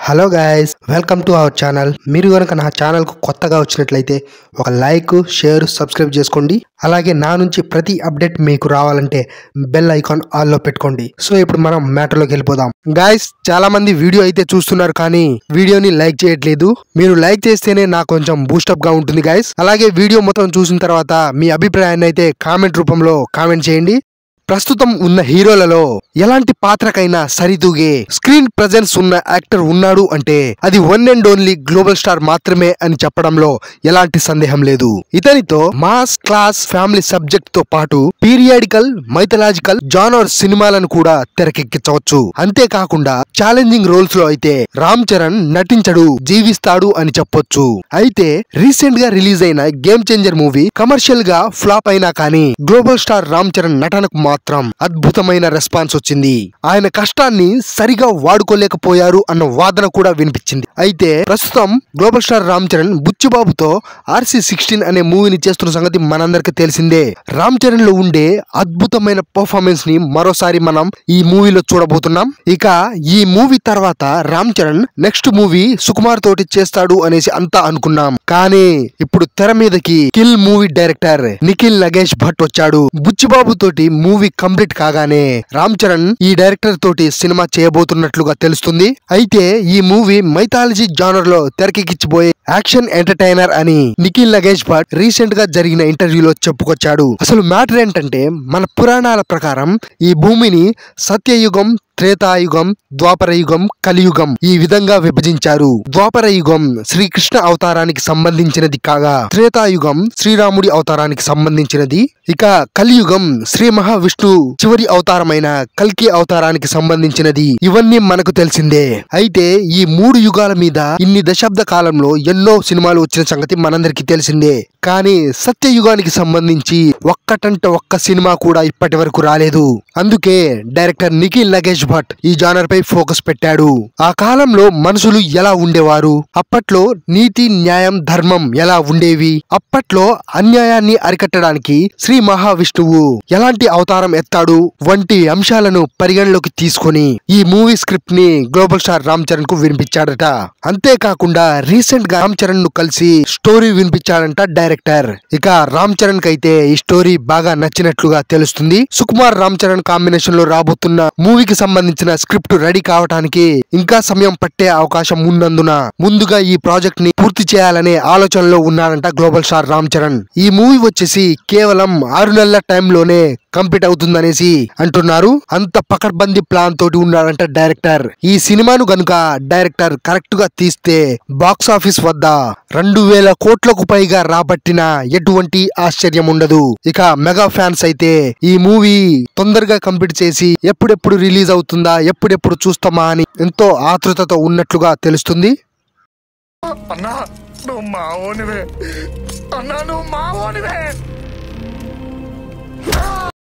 Hello guys, welcome to our channel. మీరు కనుక నా ఛానల్కు కొత్తగా వచ్చినట్లయితే ఒక లైక్, షేర్, సబ్స్క్రైబ్ చేసుకోండి. అలాగే నా నుంచి ప్రతి అప్డేట్ మీకు రావాలంటే బెల్ ఐకాన్ ఆల్లో పెట్టుకోండి. సో ఇప్పుడు మనం మ్యాటర్లోకి వెళ్ళిపోదాం. గైస్, చాలా మంది వీడియో అయితే చూస్తున్నారు కానీ వీడియోని లైక్ చేయట్లేదు. మీరు లైక్ చేస్తేనే నాకు కొంచెం బూస్టప్ గా ఉంటుంది గైస్. అలాగే వీడియో మొత్తం చూసిన తర్వాత మీ అభిప్రాయాన్ని అయితే కామెంట్ రూపంలో కామెంట్ చేయండి. ప్రస్తుతం ఉన్న హీరోలలో ఎలాంటి పాత్రకైనా సరితూగే స్క్రీన్ ప్రెజెన్స్ ఉన్న యాక్టర్ ఉన్నాడు అంటే అది one and only global star మాత్రమే అని చెప్పడంలో ఎలాంటి సందేహం లేదు. ఇతనితో మాస్ క్లాస్ ఫ్యామిలీ సబ్జెక్ట్ తో పాటు పీరియాడికల్, మైథలాజికల్ జానర్ సినిమాలను కూడా తెరకెక్కించవచ్చు. అంతేకాకుండా ఛాలెంజింగ్ రోల్స్ లో అయితే రామ్ చరణ్ నటించడు, జీవిస్తాడు అని చెప్పొచ్చు. అయితే రీసెంట్ గా రిలీజ్ అయిన గేమ్ చేంజర్ మూవీ కమర్షియల్ గా ఫ్లాప్ అయినా కానీ గ్లోబల్ స్టార్ రామ్ చరణ్ నటనకు మాత్రం అద్భుతమైన రెస్పాన్స్ వచ్చింది. ఆయన కష్టాన్ని సరిగా వాడుకోలేకపోయారు అన్న వాదన కూడా వినిపించింది. అయితే ప్రస్తుతం గ్లోబల్ స్టార్ రామ్ చరణ్ బుచ్చిబాబుతో RC16 అనే మూవీని చేస్తున్న సంగతి మనందరికి తెలిసిందే. రామ్ చరణ్ లో ఉండే అద్భుతమైన పర్ఫార్మెన్స్ ని మరోసారి మనం ఈ మూవీలో చూడబోతున్నాం. ఇక ఈ మూవీ తర్వాత రామ్ చరణ్ నెక్స్ట్ మూవీ సుకుమార్ తోటి చేస్తాడు అనేసి అంతా అనుకున్నాం. కానీ ఇప్పుడు తెర మీదకి kill movie director Nikhil Nagesh Bhat వచ్చాడు. బుచ్చిబాబు తోటి మూవీ కంప్లీట్ కాగానే రామ్ చరణ్ ఈ డైరెక్టర్ తోటి సినిమా చేయబోతున్నట్లుగా తెలుస్తుంది. అయితే ఈ మూవీ మైథాలజీ జానర్ లో తెరకెక్కించబోయే యాక్షన్ ఎంటర్టైనర్ అని నిఖిల్ నగేష్ భట్ రీసెంట్ గా జరిగిన ఇంటర్వ్యూలో చెప్పుకొచ్చాడు. అసలు మ్యాటర్ ఏంటంటే, మన పురాణాల ప్రకారం ఈ భూమిని సత్యయుగం, త్రేతాయుగం, ద్వాపరయుగం, కలియుగం ఈ విధంగా విభజించారు. ద్వాపరయుగం శ్రీకృష్ణ అవతారానికి సంబంధించినది కాగా త్రేతాయుగం శ్రీరాముడి అవతారానికి సంబంధించినది. ఇక కలియుగం శ్రీ మహావిష్ణు చివరి అవతారమైన కల్కి అవతారానికి సంబంధించినది. ఇవన్నీ మనకు తెలిసిందే. అయితే ఈ మూడు యుగాల మీద ఇన్ని దశాబ్ద కాలంలో ఎన్నో సినిమాలు వచ్చిన సంగతి మనందరికి తెలిసిందే. కానీ సత్యయుగానికి సంబంధించి ఒక్కటంటే ఒక్క సినిమా కూడా ఇప్పటి వరకు రాలేదు. అందుకే డైరెక్టర్ నిఖిల్ నగేష్ భట్ ఈ జానర్ పై ఫోకస్ పెట్టాడు. ఆ కాలంలో మనుషులు ఎలా ఉండేవారు, అప్పట్లో నీతి, న్యాయం, ధర్మం ఎలా ఉండేవి, అప్పట్లో అన్యాయాన్ని అరికట్టడానికి శ్రీ మహావిష్ణువు ఎలాంటి అవతారం ఎత్తాడు వంటి అంశాలను పరిగణలోకి తీసుకొని ఈ మూవీ స్క్రిప్ట్ ని గ్లోబల్ స్టార్ రామ్ చరణ్ కు వినిపించాడట. అంతేకాకుండా రీసెంట్ గా రామ్ చరణ్ ను కలిసి స్టోరీ వినిపించాడంట డైరెక్టర్. ఇక రామ్ చరణ్ కైతే ఈ స్టోరీ బాగా నచ్చినట్లుగా తెలుస్తుంది. సుకుమార్ రామ్ చరణ్ కాంబినేషన్ లో రాబోతున్న మూవీకి సంబంధించిన స్క్రిప్ట్ రెడీ కావడానికి ఇంకా సమయం పట్టే అవకాశం ఉన్నందున ముందుగా ఈ ప్రాజెక్ట్ ని పూర్తి చేయాలనే ఆలోచనలో ఉన్నాడంట గ్లోబల్ స్టార్ రామ్ చరణ్. ఈ మూవీ వచ్చేసి కేవలం 6 నెలల టైంలోనే కంప్లీట్ అవుతుందనేసి అంటున్నారు. అంత పకడ్బందీ ప్లాన్ తోటి ఉన్నాడంట డైరెక్టర్. ఈ సినిమాను గనుక డైరెక్టర్ కరెక్ట్ గా తీస్తే బాక్స్ ఆఫీస్ వద్ద 2000 కోట్లకు పైగా రాబట్టిన ఎటువంటి ఆశ్చర్యం ఉండదు. ఇక మెగా ఫ్యాన్స్ అయితే ఈ మూవీ తొందరగా కంప్లీట్ చేసి ఎప్పుడెప్పుడు రిలీజ్ అవుతుందా, ఎప్పుడెప్పుడు చూస్తామా అని ఎంతో ఆతృతతో ఉన్నట్లుగా తెలుస్తుంది. అన్నా నువ్వు మావోనివే.